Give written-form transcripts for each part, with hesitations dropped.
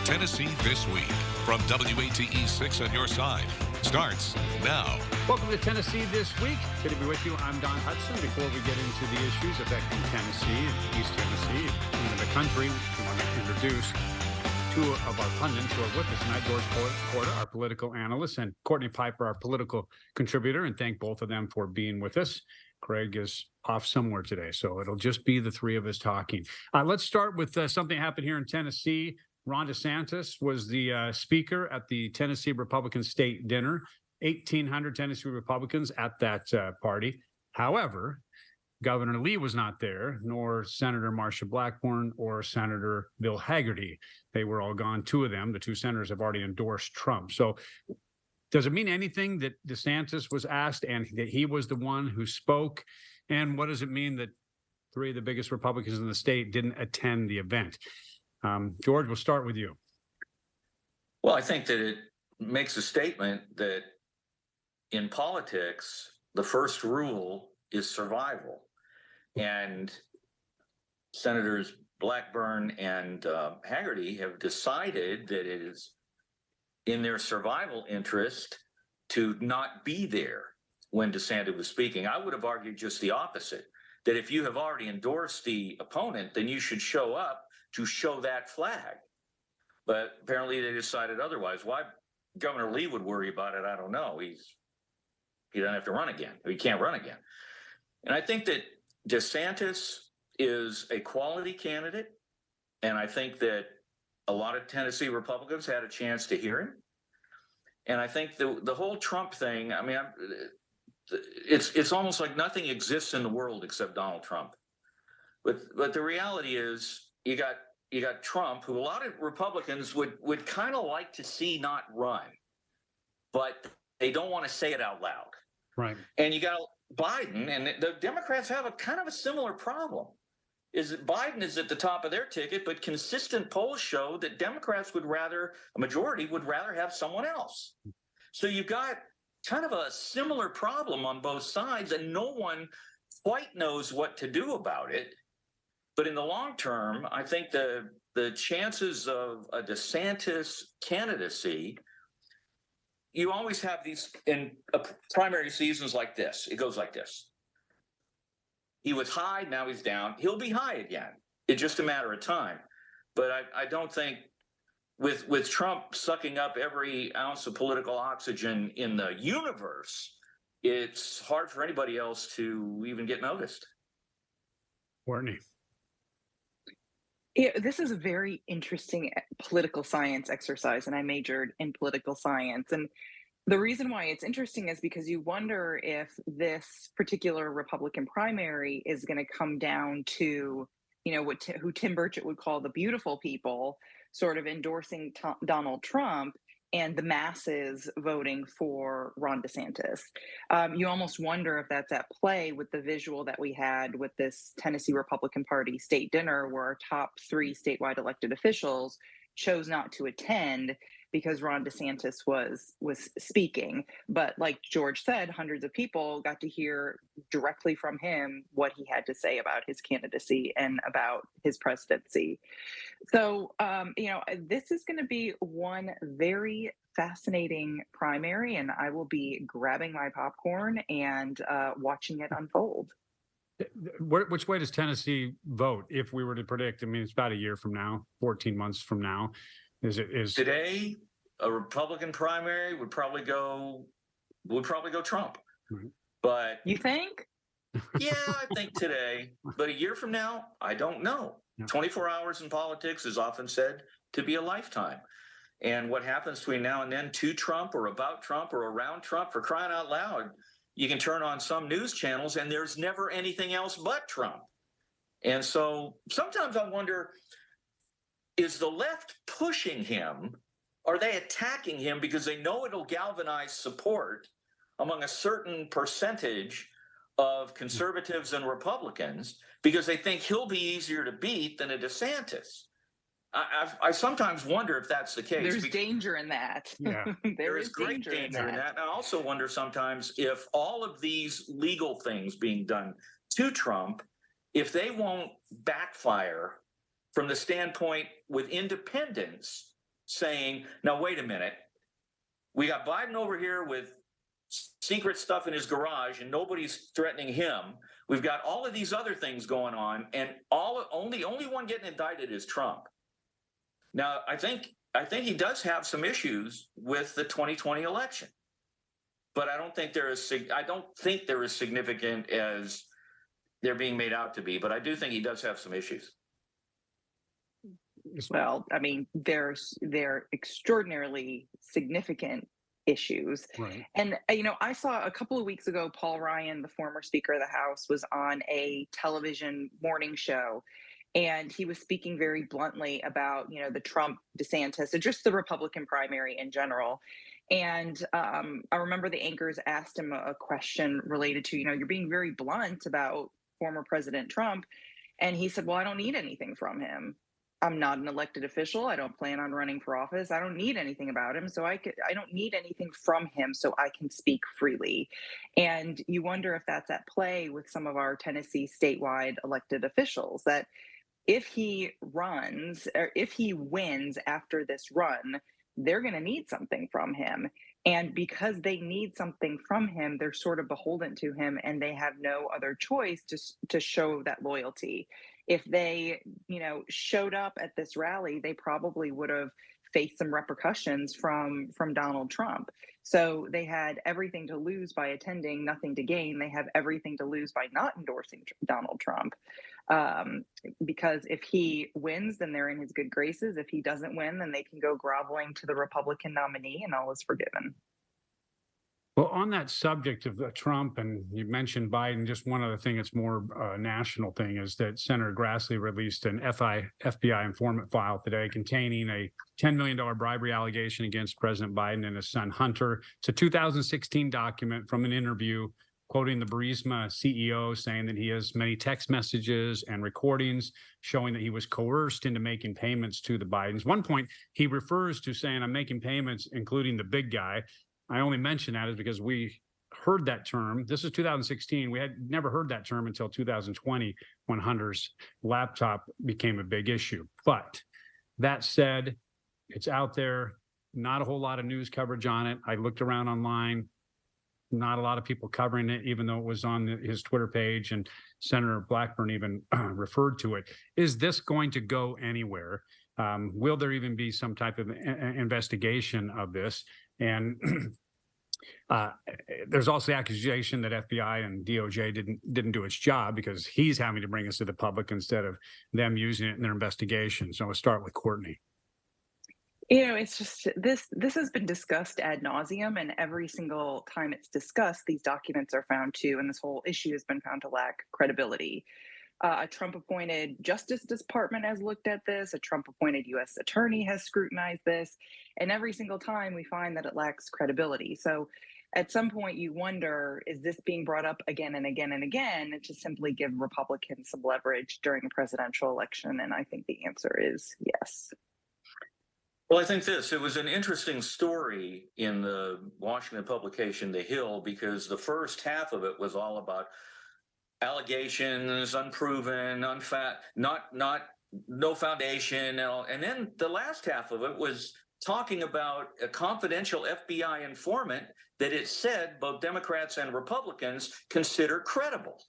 Tennessee This Week from WATE 6 on your side starts now. Welcome to Tennessee This Week. Good to be with you. I'm Don Hudson. Before we get into the issues affecting Tennessee and East Tennessee and the country, we want to introduce two of our pundits who are with us tonight. George Porter, our political analyst, and Courtney Piper, our political contributor, and thank both of them for being with us. Craig is off somewhere today, so it'll just be the three of us talking. Let's start with something happened here in Tennessee. Ron DeSantis was the speaker at the Tennessee Republican State Dinner. 1,800 Tennessee Republicans at that party. However, Governor Lee was not there, nor Senator Marsha Blackburn or Senator Bill Hagerty. They were all gone. Two of them, the two senators, have already endorsed Trump. So does it mean anything that DeSantis was asked and that he was the one who spoke? And what does it mean that three of the biggest Republicans in the state didn't attend the event? George, we'll start with you. Well, I think that it makes a statement that in politics, the first rule is survival. And Senators Blackburn and Hagerty have decided that it is in their survival interest to not be there when DeSantis was speaking. I would have argued just the opposite, that if you have already endorsed the opponent, then you should show up to show that flag. But apparently they decided otherwise. Why Governor Lee would worry about it, I don't know. He doesn't have to run again. He can't run again. And I think that DeSantis is a quality candidate. And I think that a lot of Tennessee Republicans had a chance to hear him. And I think the whole Trump thing, I mean, it's almost like nothing exists in the world except Donald Trump. But the reality is you got Trump, who a lot of Republicans would kind of like to see not run, but they don't want to say it out loud. Right. And you got Biden, and the Democrats have a kind of a similar problem. Is that Biden is at the top of their ticket, but consistent polls show that Democrats a majority would rather have someone else. So you've got kind of a similar problem on both sides, and no one quite knows what to do about it. But in the long term, I think the chances of a DeSantis candidacy, you always have these in primary seasons like this. It goes like this. He was high, now he's down. He'll be high again. It's just a matter of time. But I don't think with Trump sucking up every ounce of political oxygen in the universe, it's hard for anybody else to even get noticed. Courtney. Yeah, this is a very interesting political science exercise, and I majored in political science. And the reason why it's interesting is because you wonder if this particular Republican primary is going to come down to, who Tim Burchett would call the beautiful people, sort of endorsing Donald Trump, and the masses voting for Ron DeSantis. You almost wonder if that's at play with the visual that we had with this Tennessee Republican Party state dinner, where our top three statewide elected officials chose not to attend because Ron DeSantis was speaking. But like George said, hundreds of people got to hear directly from him what he had to say about his candidacy and about his presidency. So, this is going to be one very fascinating primary, and I will be grabbing my popcorn and watching it unfold. Which way does Tennessee vote if we were to predict? I mean, it's about a year from now, 14 months from now. Today, a Republican primary would probably go Trump. Mm-hmm. But you think? Yeah, I think today. But a year from now, I don't know. Yeah. 24 hours in politics is often said to be a lifetime. And what happens between now and then to Trump or about Trump or around Trump, for crying out loud, you can turn on some news channels and there's never anything else but Trump. And so sometimes I wonder, is the left pushing him? Are they attacking him because they know it'll galvanize support among a certain percentage of conservatives and Republicans because they think he'll be easier to beat than a DeSantis? I sometimes wonder if that's the case. There's danger in that. Yeah. there is great danger in that. And I also wonder sometimes if all of these legal things being done to Trump, if they won't backfire from the standpoint with independents saying, now, wait a minute. We got Biden over here with secret stuff in his garage and nobody's threatening him. We've got all of these other things going on, and only one getting indicted is Trump. Now, I think he does have some issues with the 2020 election, but I don't think they're as significant as they're being made out to be. But I do think he does have some issues. Well, I mean, they're extraordinarily significant issues. Right. And, I saw a couple of weeks ago, Paul Ryan, the former Speaker of the House, was on a television morning show. And he was speaking very bluntly about, the Trump, DeSantis, and just the Republican primary in general. And I remember the anchors asked him a question related to, you're being very blunt about former President Trump. And he said, well, I don't need anything from him. I'm not an elected official. I don't plan on running for office. I don't need anything about him. So I don't need anything from him so I can speak freely. And you wonder if that's at play with some of our Tennessee statewide elected officials, that if he runs or if he wins after this run, they're going to need something from him. And because they need something from him, they're sort of beholden to him, and they have no other choice to show that loyalty. If they, showed up at this rally, they probably would have faced some repercussions from Donald Trump. So they had everything to lose by attending, nothing to gain. They have everything to lose by not endorsing Donald Trump. Because if he wins, then they're in his good graces. If he doesn't win, then they can go groveling to the Republican nominee and all is forgiven. Well, on that subject of Trump, and you mentioned Biden, just one other thing that's more national thing is that Senator Grassley released an FBI informant file today containing a $10 million bribery allegation against President Biden and his son Hunter. It's a 2016 document from an interview quoting the Burisma CEO, saying that he has many text messages and recordings showing that he was coerced into making payments to the Bidens. One point, he refers to saying, I'm making payments, including the big guy. I only mention that is because we heard that term. This is 2016. We had never heard that term until 2020 when Hunter's laptop became a big issue. But that said, it's out there. Not a whole lot of news coverage on it. I looked around online. Not a lot of people covering it, even though it was on his Twitter page, and Senator Blackburn even referred to it. Is this going to go anywhere? Will there even be some type of investigation of this? And there's also the accusation that FBI and DOJ didn't do its job because he's having to bring us to the public instead of them using it in their investigation. So I'll start with Courtney. It's just this has been discussed ad nauseum, and every single time it's discussed, these documents are found to, and this whole issue has been found to lack credibility. A Trump-appointed Justice Department has looked at this. A Trump-appointed U.S. attorney has scrutinized this. And every single time we find that it lacks credibility. So at some point you wonder, is this being brought up again and again and again to simply give Republicans some leverage during a presidential election? And I think the answer is yes. Well, I think it was an interesting story in the Washington publication, The Hill, because the first half of it was all about allegations, unproven, no foundation, and then the last half of it was talking about a confidential FBI informant that it said both Democrats and Republicans consider credible.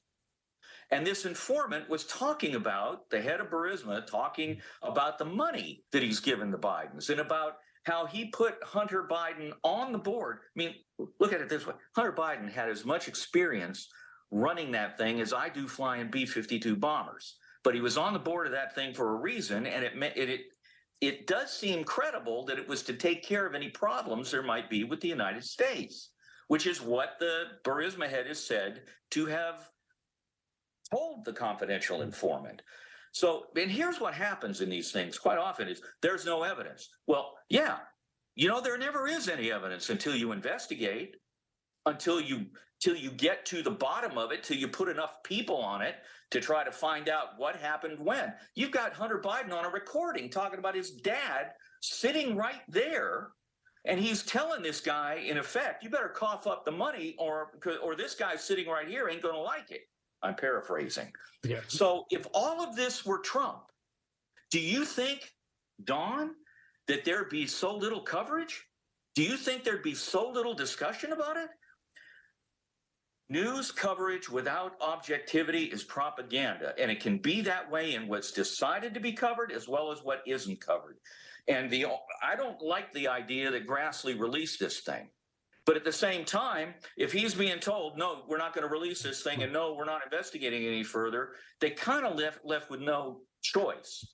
And this informant was talking about the head of Burisma, talking about the money that he's given the Bidens and about how he put Hunter Biden on the board. I mean, look at it this way. Hunter Biden had as much experience running that thing as I do flying B-52 bombers. But he was on the board of that thing for a reason, and it does seem credible that it was to take care of any problems there might be with the United States, which is what the Burisma head has said to have told the confidential informant. So, and here's what happens in these things quite often is there's no evidence. Well, yeah, there never is any evidence until you investigate, until you get to the bottom of it, till you put enough people on it to try to find out what happened when. You've got Hunter Biden on a recording talking about his dad sitting right there, and he's telling this guy, in effect, you better cough up the money or this guy sitting right here ain't going to like it. I'm paraphrasing. Yeah. So if all of this were Trump, do you think, Don, that there be so little coverage? Do you think there'd be so little discussion about it? News coverage without objectivity is propaganda, and it can be that way in what's decided to be covered as well as what isn't covered. And I don't like the idea that Grassley released this thing. But at the same time, if he's being told, no, we're not going to release this thing, and no, we're not investigating any further, they kind of left with no choice.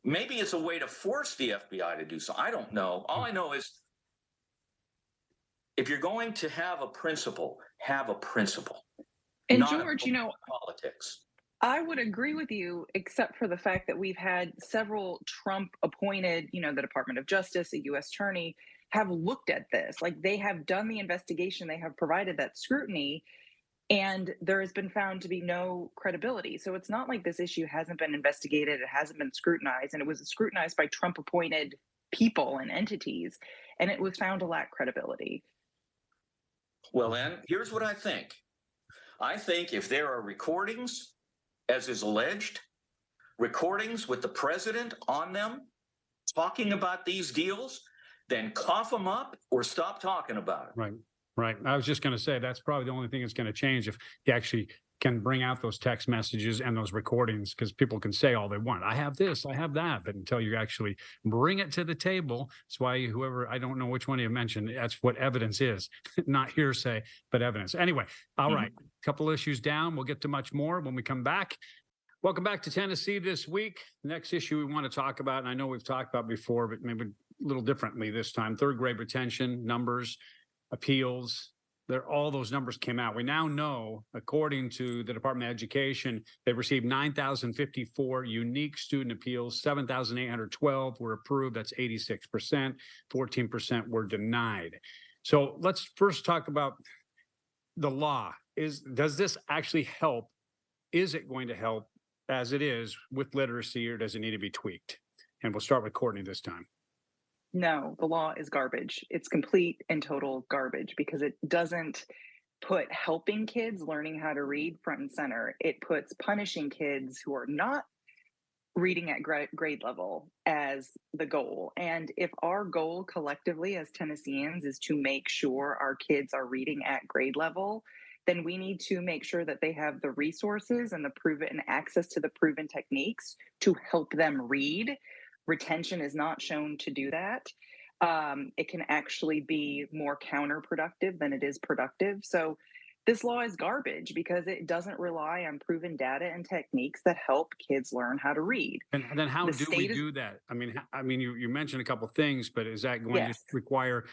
Maybe it's a way to force the FBI to do so. I don't know. All I know is if you're going to have a principle, have a principle. And not George, politics. I would agree with you, except for the fact that we've had several Trump appointed, the Department of Justice, a U.S. attorney, have looked at this. Like, they have done the investigation, they have provided that scrutiny, and there has been found to be no credibility. So it's not like this issue hasn't been investigated, it hasn't been scrutinized, and it was scrutinized by Trump appointed people and entities, and it was found to lack credibility. Well, then, here's what I think. I think if there are recordings, as is alleged, recordings with the president on them talking about these deals, then cough them up or stop talking about it. Right. I was just going to say that's probably the only thing that's going to change if he actually can bring out those text messages and those recordings, because people can say all they want. I have this, I have that, but until you actually bring it to the table, that's why I don't know which one you mentioned, that's what evidence is, not hearsay, but evidence. Anyway, all right, a couple issues down. We'll get to much more when we come back. Welcome back to Tennessee This Week. The next issue we want to talk about, and I know we've talked about before, but maybe a little differently this time, third grade retention numbers, appeals. All those numbers came out. We now know, according to the Department of Education, they received 9,054 unique student appeals, 7,812 were approved. That's 86%. 14% were denied. So let's first talk about the law. Does this actually help? Is it going to help as it is with literacy, or does it need to be tweaked? And we'll start with Courtney this time. No, the law is garbage. It's complete and total garbage because it doesn't put helping kids learning how to read front and center. It puts punishing kids who are not reading at grade level as the goal. And if our goal collectively as Tennesseans is to make sure our kids are reading at grade level, then we need to make sure that they have the resources and the proven access to the proven techniques to help them read. Retention is not shown to do that. It can actually be more counterproductive than it is productive. So this law is garbage because it doesn't rely on proven data and techniques that help kids learn how to read. And then how do we do that? I mean, you mentioned a couple of things, but is that going to require,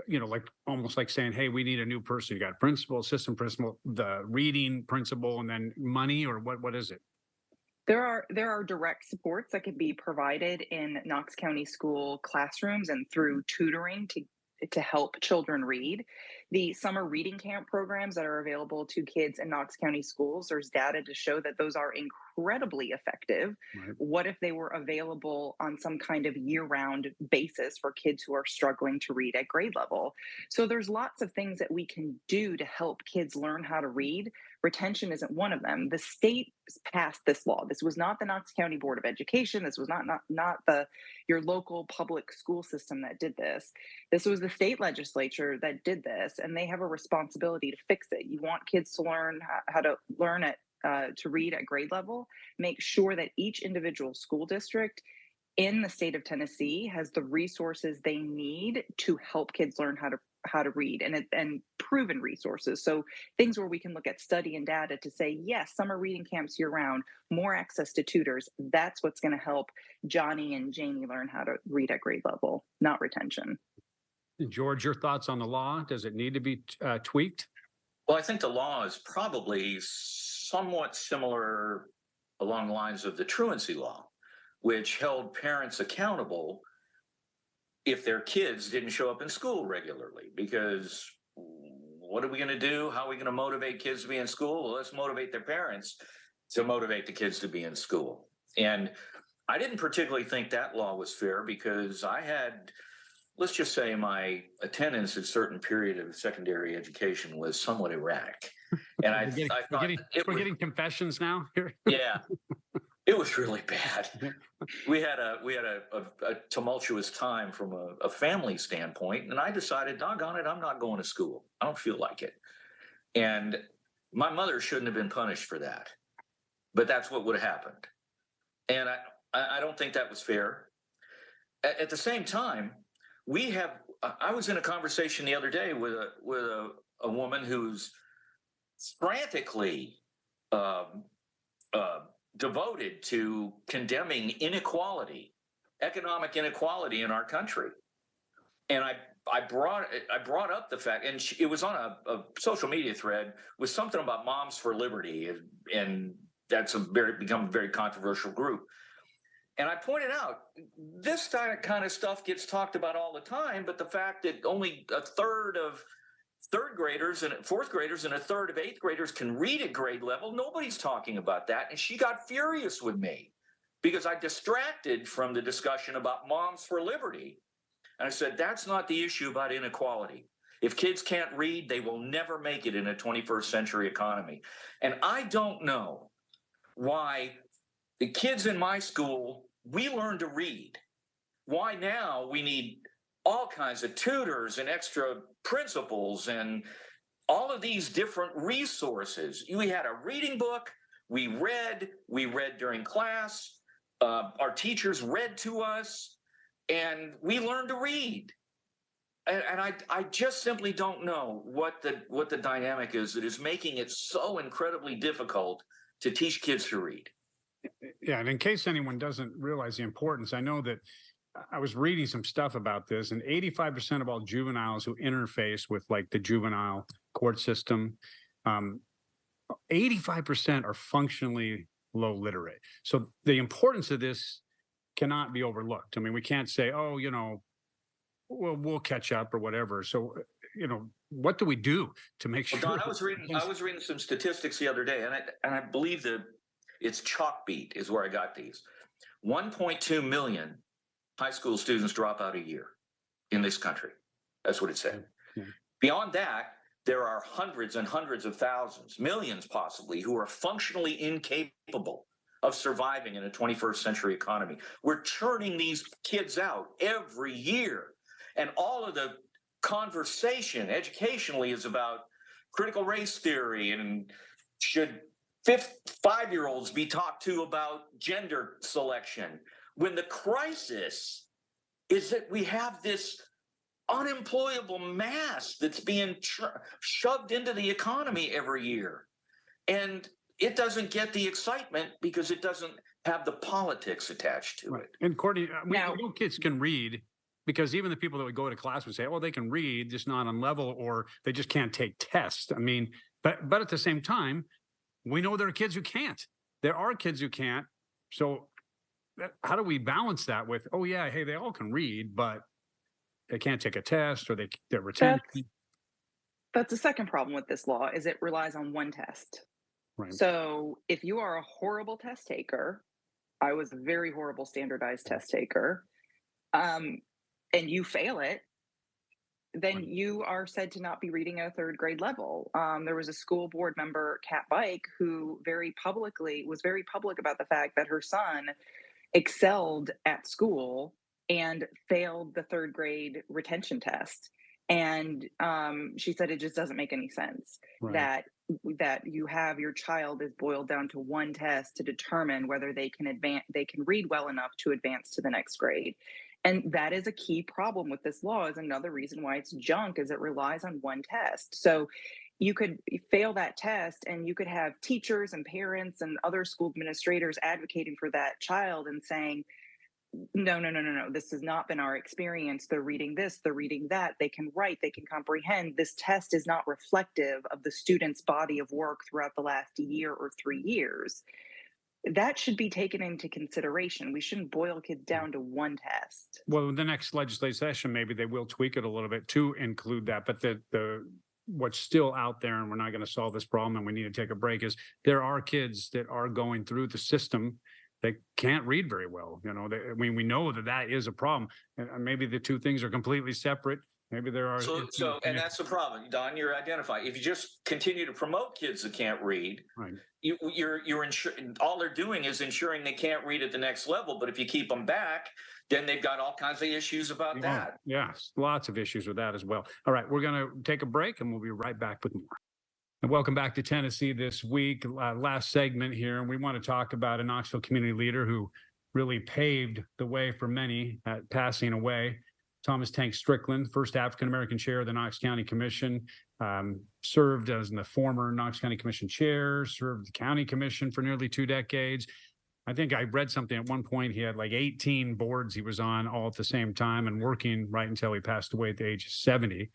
like almost like saying, hey, we need a new person. You got a principal, assistant principal, the reading principal, and then money, or what is it? There are direct supports that can be provided in Knox County school classrooms and through tutoring to help children read. The summer reading camp programs that are available to kids in Knox County schools, there's data to show that those are incredibly effective. Right. What if they were available on some kind of year-round basis for kids who are struggling to read at grade level? So there's lots of things that we can do to help kids learn how to read. Retention isn't one of them. The state passed this law. This was not the Knox County Board of Education. This was not your local public school system that did this. This was the state legislature that did this, and they have a responsibility to fix it. You want kids to learn how to learn to read at grade level. Make sure that each individual school district in the state of Tennessee has the resources they need to help kids learn how to read, and proven resources. So things where we can look at study and data to say, yes, summer reading camps year round, more access to tutors. That's what's going to help Johnny and Jamie learn how to read at grade level, not retention. George, your thoughts on the law? Does it need to be tweaked? Well, I think the law is probably somewhat similar along the lines of the truancy law, which held parents accountable if their kids didn't show up in school regularly. Because what are we going to do? How are we going to motivate kids to be in school? Well, let's motivate their parents to motivate the kids to be in school. And I didn't particularly think that law was fair because I had, let's just say, my attendance at a certain period of secondary education was somewhat erratic. And we're getting confessions now here. Yeah. It was really bad. We had a tumultuous time from a family standpoint, and I decided, doggone it, I'm not going to school. I don't feel like it. And my mother shouldn't have been punished for that, but that's what would have happened. And I don't think that was fair. At the same time, I was in a conversation the other day with a woman who's frantically devoted to condemning inequality, economic inequality in our country. And I brought up the fact, and it was on a social media thread with something about Moms for Liberty, and that's become a very controversial group. And I pointed out this kind of stuff gets talked about all the time, but the fact that only a third of third graders and fourth graders and a third of eighth graders can read at grade level, nobody's talking about that. And she got furious with me because I distracted from the discussion about Moms for Liberty. And I said, that's not the issue about inequality. If kids can't read, they will never make it in a 21st century economy. And I don't know why the kids in my school, we learned to read. Why now we need all kinds of tutors and extra principals and all of these different resources. We had a reading book. We read during class. Our teachers read to us, and we learned to read. And I just simply don't know what the dynamic is that is making it so incredibly difficult to teach kids to read. Yeah, and in case anyone doesn't realize the importance, I know that I was reading some stuff about this, and 85% of all juveniles who interface with like the juvenile court system, 85% are functionally low literate. So the importance of this cannot be overlooked. I mean, we can't say, oh, we'll catch up or whatever. So, what do we do to make sure? Don, I was reading some statistics the other day, and I believe that it's Chalkbeat is where I got these. 1.2 million high school students drop out a year in this country. That's what it said. Yeah. Beyond that, there are hundreds and hundreds of thousands, millions possibly, who are functionally incapable of surviving in a 21st century economy. We're churning these kids out every year. And all of the conversation educationally is about critical race theory and should 5-year-olds be talked to about gender selection, when the crisis is that we have this unemployable mass that's being shoved into the economy every year. And it doesn't get the excitement because it doesn't have the politics attached to it. And Courtney, we know kids can read, because even the people that would go to class would say, well, they can read, just not on level, or they just can't take tests. I mean, but at the same time, we know there are kids who can't. There are kids who can't. So how do we balance that with, oh yeah, hey, they all can read, but they can't take a test, or they're retention? That's the second problem with this law, is it relies on one test. Right. So if you are a horrible test taker, I was a very horrible standardized test taker, and you fail it, then you are said to not be reading at a third grade level. There was a school board member, Kat Bike, who was very public about the fact that her son excelled at school and failed the third grade retention test. And she said it just doesn't make any sense that you have your child is boiled down to one test to determine whether they can read well enough to advance to the next grade. And that is a key problem with this law, is another reason why it's junk, is it relies on one test. So you could fail that test, and you could have teachers and parents and other school administrators advocating for that child and saying, no, this has not been our experience. They're reading this, they're reading that, they can write, they can comprehend. This test is not reflective of the student's body of work throughout the last year or 3 years. That should be taken into consideration. We shouldn't boil kids down to one test. Well, in the next legislative session, maybe they will tweak it a little bit to include that. But the what's still out there, and we're not going to solve this problem, and we need to take a break, is there are kids that are going through the system that can't read very well. We know that is a problem. And maybe the two things are completely separate. Maybe there are. And that's the problem, Don. You're identifying. If you just continue to promote kids that can't read, right. you're ensuring all they're doing is ensuring they can't read at the next level. But if you keep them back, then they've got all kinds of issues about that. Yes, lots of issues with that as well. All right, we're going to take a break, and we'll be right back with more. And welcome back to Tennessee This Week. Last segment here, and we want to talk about a Knoxville community leader who really paved the way for many at passing away. Thomas Tank Strickland, first African-American chair of the Knox County Commission, served as the former Knox County Commission chair, served the county commission for nearly 2 decades. I think I read something at one point, he had like 18 boards he was on all at the same time and working right until he passed away at the age of 70.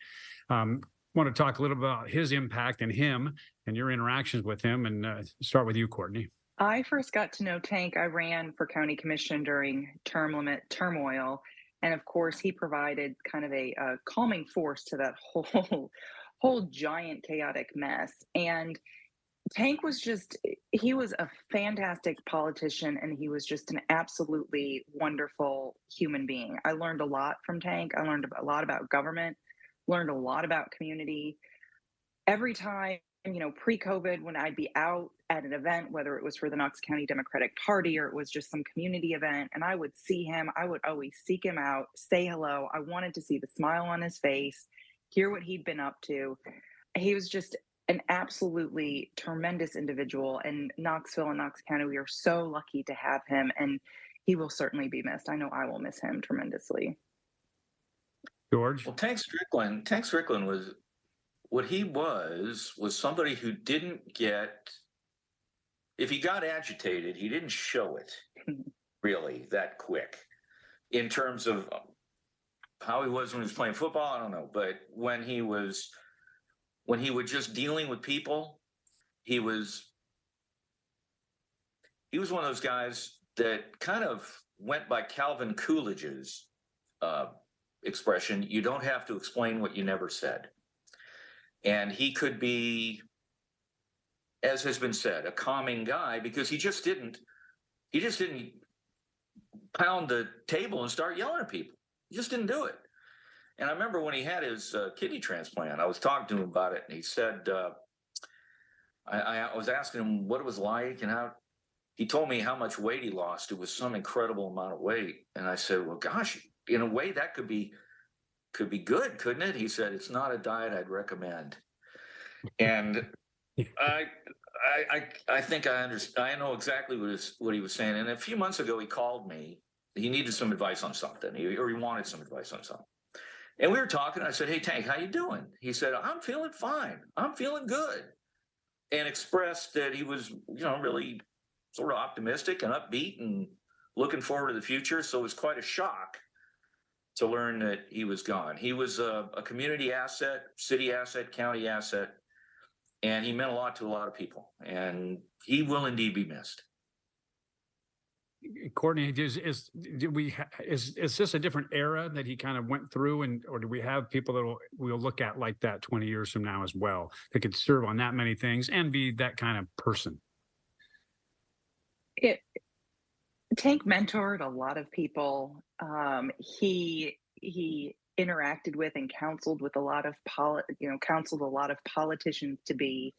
Want to talk a little about his impact and him and your interactions with him, and start with you, Courtney. I first got to know Tank. I ran for county commission during term limit turmoil. And of course, he provided kind of a calming force to that whole giant chaotic mess. And Tank was he was a fantastic politician, and he was just an absolutely wonderful human being. I learned a lot from Tank. I learned a lot about government, learned a lot about community. Every time, pre-COVID, when I'd be out at an event, whether it was for the Knox County Democratic Party or it was just some community event, and I would see him, I would always seek him out, say hello. I wanted to see the smile on his face, hear what he'd been up to. He was just an absolutely tremendous individual, and Knoxville and Knox County, we are so lucky to have him, and he will certainly be missed. I know I will miss him tremendously. George? Well, Tank Strickland was, what he was somebody who didn't get, if he got agitated, he didn't show it really that quick. In terms of how he was when he was playing football, I don't know. But when he was just dealing with people, he was one of those guys that kind of went by Calvin Coolidge's expression, you don't have to explain what you never said. And he could be, as has been said, a calming guy, because he just didn't pound the table and start yelling at people. He just didn't do it. And I remember when he had his kidney transplant, I was talking to him about it, and he said, I was asking him what it was like and how. He told me how much weight he lost. It was some incredible amount of weight. And I said, well, gosh, in a way that could be good, couldn't it? He said, it's not a diet I'd recommend. And I think I understand. I know exactly what he was saying. And a few months ago, he called me. He needed some advice on something, or he wanted some advice on something. And we were talking. I said, hey, Tank, how you doing? He said, I'm feeling fine. I'm feeling good. And expressed that he was, really sort of optimistic and upbeat and looking forward to the future. So it was quite a shock to learn that he was gone. He was a community asset, city asset, county asset, and he meant a lot to a lot of people. And he will indeed be missed. Courtney, is this a different era that he kind of went through, or do we have people that we'll look at like that 20 years from now as well, that could serve on that many things and be that kind of person? Tank mentored a lot of people. He interacted with and counseled with a lot of counseled a lot of politicians to be.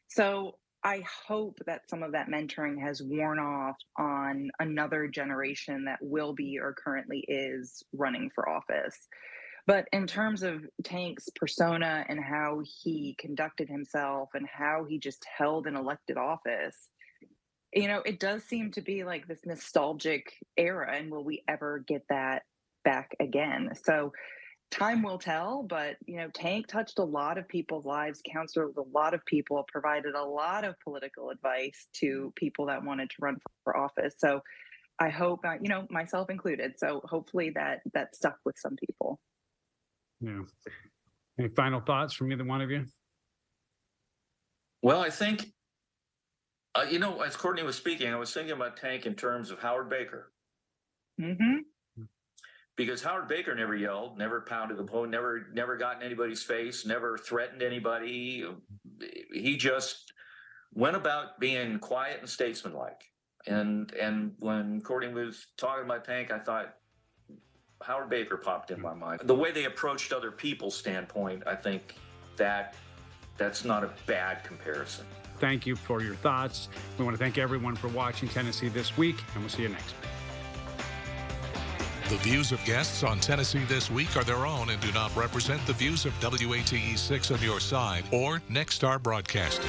So I hope that some of that mentoring has worn off on another generation that will be or currently is running for office. But in terms of Tank's persona and how he conducted himself and how he just held an elected office, it does seem to be like this nostalgic era, and will we ever get that back again? So time will tell, but Tank touched a lot of people's lives, counseled with a lot of people, provided a lot of political advice to people that wanted to run for office. So I hope, myself included. So hopefully that stuck with some people. Yeah. Any final thoughts from either one of you? Well, I think, as Courtney was speaking, I was thinking about Tank in terms of Howard Baker. Mm-hmm. Because Howard Baker never yelled, never pounded the podium, never got in anybody's face, never threatened anybody. He just went about being quiet and statesmanlike. And when Courtney was talking about Tank, I thought Howard Baker popped in my mind. The way they approached other people's standpoint, I think that's not a bad comparison. Thank you for your thoughts. We want to thank everyone for watching Tennessee This Week, and we'll see you next week. The views of guests on Tennessee This Week are their own and do not represent the views of WATE 6 on your side or Nexstar Broadcasting.